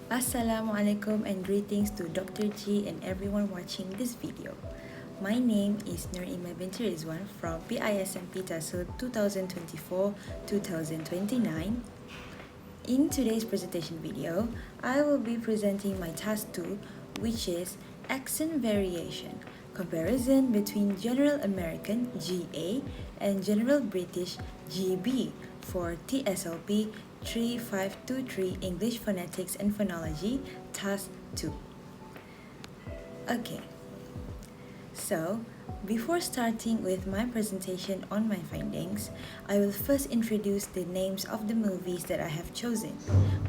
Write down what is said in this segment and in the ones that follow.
Assalamualaikum and greetings to Dr. G and everyone watching this video. My name is Nurima binti Rizwan from PISMP TASL 2024-2029. In today's presentation video, I will be presenting my task 2, which is accent variation, comparison between General American GA and General British GB for TSLP 3523 English Phonetics and Phonology, Task 2. Okay, so before starting with my presentation on my findings, I will first introduce the names of the movies that I have chosen,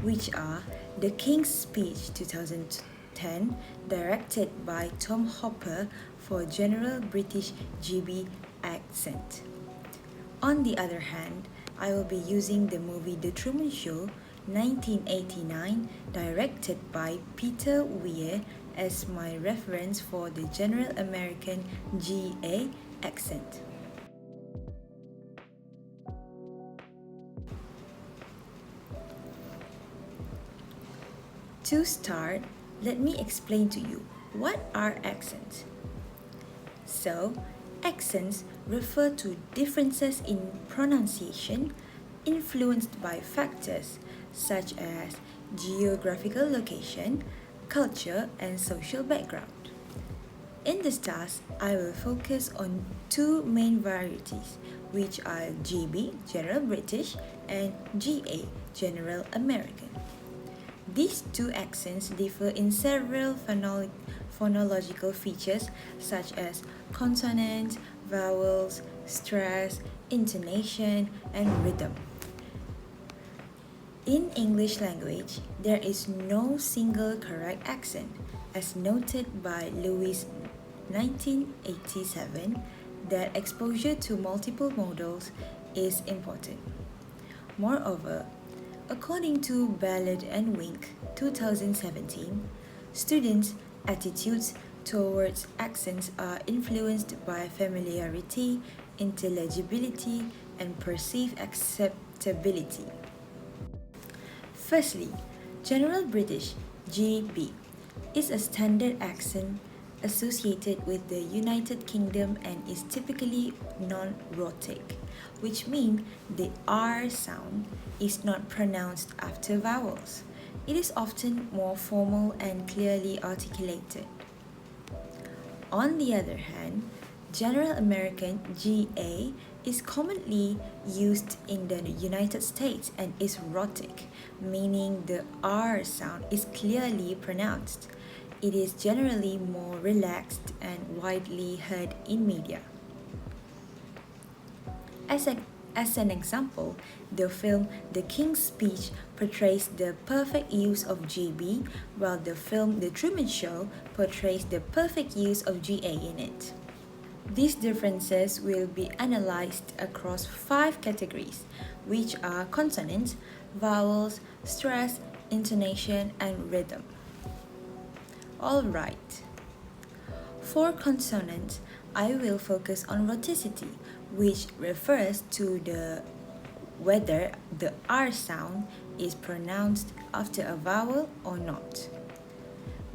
which are The King's Speech 2010, directed by Tom Hopper for General British GB accent. On the other hand, I will be using the movie The Truman Show 1989, directed by Peter Weir, as my reference for the General American GA accent. To start, let me explain to you what are accents. So, accents refer to differences in pronunciation influenced by factors such as geographical location, culture, and social background. In this task, I will focus on two main varieties, which are GB, General British, and GA, General American. These two accents differ in several phonological features such as consonants, vowels, stress, intonation, and rhythm. In English language, there is no single correct accent, as noted by Lewis 1987, that exposure to multiple modals is important. Moreover, according to Ballard and Wink 2017, students' attitudes towards accents are influenced by familiarity, intelligibility, and perceived acceptability. Firstly, General British GB is a standard accent associated with the United Kingdom and is typically non-rhotic, which means the R sound is not pronounced after vowels. It is often more formal and clearly articulated. On the other hand, General American GA is commonly used in the United States and is rhotic, meaning the R sound is clearly pronounced. It is generally more relaxed and widely heard in media. As an example, the film The King's Speech portrays the perfect use of GB, while the film The Truman Show portrays the perfect use of GA in it. These differences will be analyzed across 5 categories, which are consonants, vowels, stress, intonation, and rhythm. Alright. For consonants, I will focus on rhoticity, which refers to whether the R sound is pronounced after a vowel or not.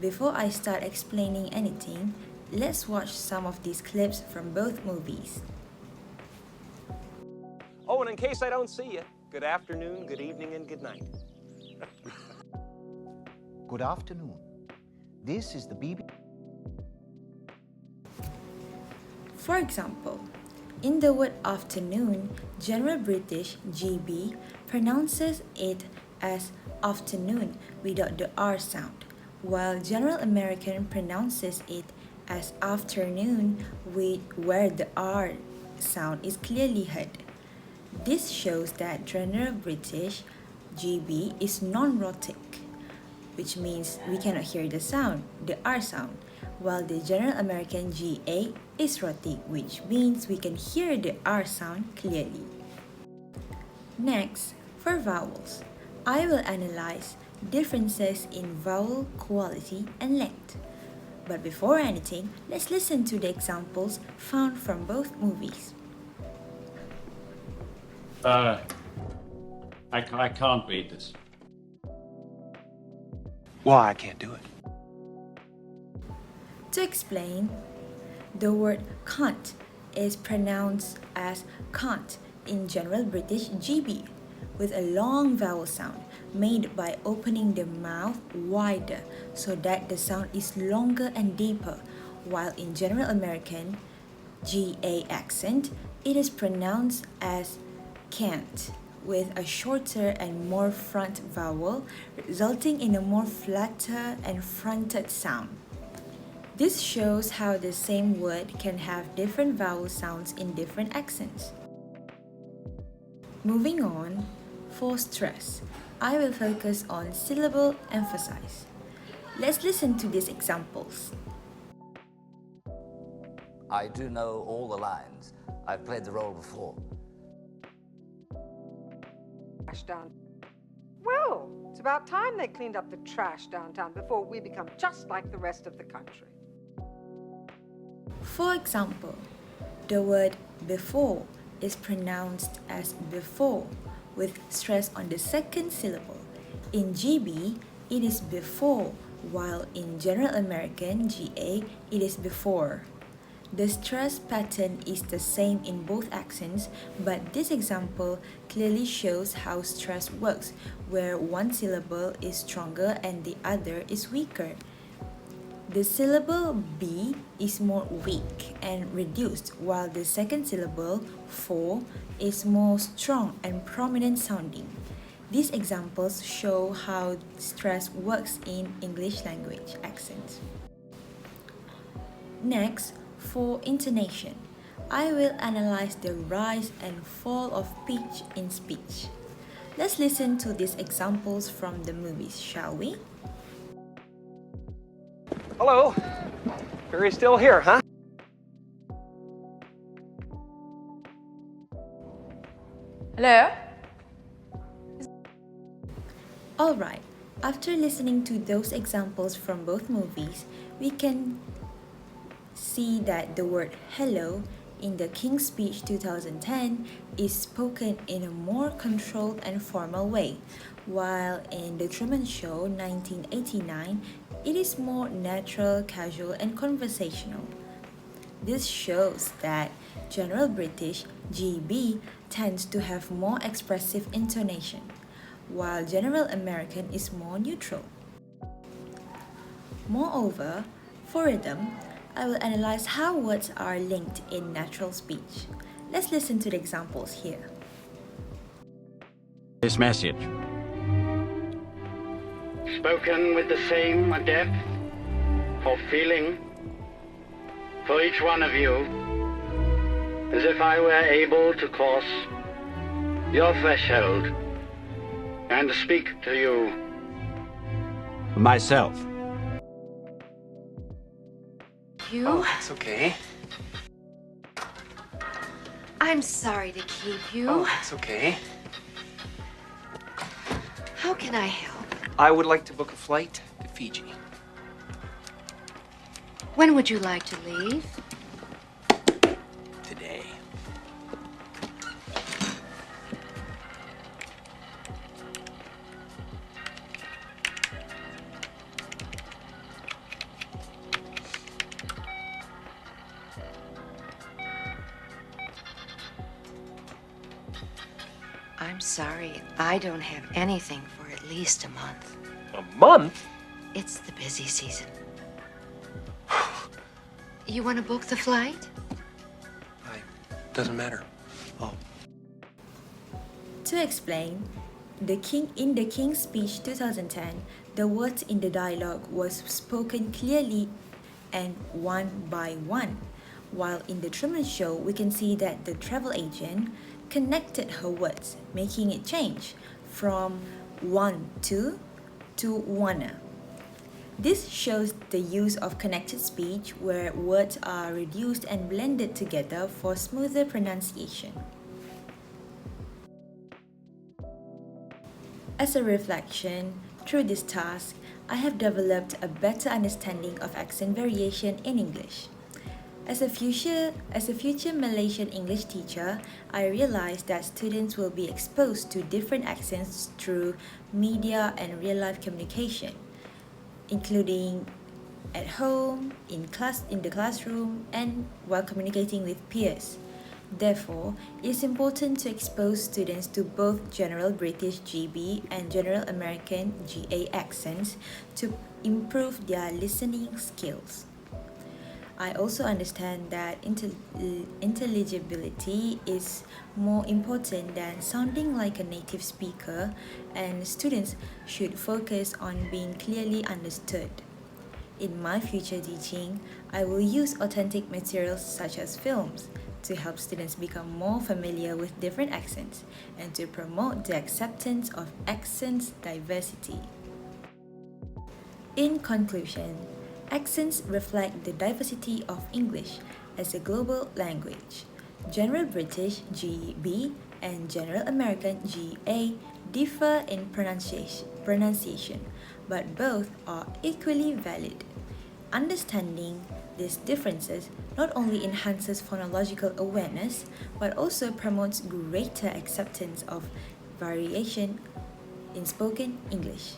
Before I start explaining anything, let's watch some of these clips from both movies. Oh, and in case I don't see you, good afternoon, good evening, and good night. Good afternoon. This is the BBC. For example, in the word afternoon, General British GB pronounces it as afternoon without the R sound, while General American pronounces it as afternoon where the R sound is clearly heard. This shows that General British GB is non-rhotic, which means we cannot hear the sound, the R sound, while the General American GA is rhotic, which means we can hear the R sound clearly. Next, for vowels, I will analyze differences in vowel quality and length. But before anything, let's listen to the examples found from both movies. I can't read this. Why I can't do it? To explain, the word can't is pronounced as can't in General British GB, with a long vowel sound made by opening the mouth wider so that the sound is longer and deeper, while in General American GA accent, it is pronounced as can't, with a shorter and more front vowel, resulting in a more flatter and fronted sound. This shows how the same word can have different vowel sounds in different accents. Moving on, for stress, I will focus on syllable emphasis. Let's listen to these examples. I do know all the lines. I've played the role before. Trash down. Well, it's about time they cleaned up the trash downtown before we become just like the rest of the country. For example, the word before is pronounced as before with stress on the second syllable. In GB, it is before, while in General American GA, it is before. The stress pattern is the same in both accents, but this example clearly shows how stress works, where one syllable is stronger and the other is weaker. The syllable B is more weak and reduced, while the second syllable, for, is more strong and prominent sounding. These examples show how stress works in English language accents. Next, for intonation, I will analyze the rise and fall of pitch in speech. Let's listen to these examples from the movies, shall we? Hello? Barry's still here, huh? Hello? Alright, after listening to those examples from both movies, we can see that the word hello in the King's Speech 2010 is spoken in a more controlled and formal way, while in The Truman Show 1989, it is more natural, casual, and conversational. This shows that General British GB tends to have more expressive intonation, while General American is more neutral. Moreover, for rhythm, I will analyze how words are linked in natural speech. Let's listen to the examples here. This message. Spoken with the same depth of feeling for each one of you, as if I were able to cross your threshold and speak to you. Myself. You? Oh, that's okay. I'm sorry to keep you. Oh, that's okay. How can I help? I would like to book a flight to Fiji. When would you like to leave? Today. I'm sorry, I don't have anything for at least a month. A month? It's the busy season. You want to book the flight? Doesn't matter. Oh. To explain, in the King's Speech 2010, the words in the dialogue was spoken clearly and one by one, while in the Truman Show, we can see that the travel agent connected her words, making it change from want to wanna. This shows the use of connected speech where words are reduced and blended together for smoother pronunciation. As a reflection, through this task, I have developed a better understanding of accent variation in English. As a future Malaysian English teacher, I realized that students will be exposed to different accents through media and real-life communication. including at home, in the classroom, and while communicating with peers. Therefore, it is important to expose students to both General British GB and General American GA accents to improve their listening skills. I also understand that intelligibility is more important than sounding like a native speaker, and students should focus on being clearly understood. In my future teaching, I will use authentic materials such as films to help students become more familiar with different accents and to promote the acceptance of accents diversity. In conclusion, accents reflect the diversity of English as a global language. General British GB and General American GA differ in pronunciation, but both are equally valid. Understanding these differences not only enhances phonological awareness but also promotes greater acceptance of variation in spoken English.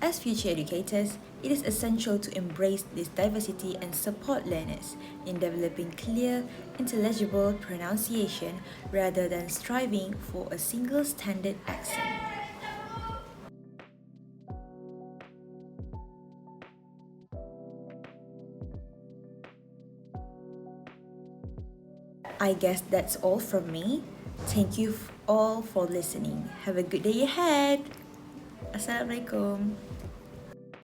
As future educators, it is essential to embrace this diversity and support learners in developing clear, intelligible pronunciation rather than striving for a single standard accent. I guess that's all from me. Thank you all for listening. Have a good day ahead. Assalamualaikum.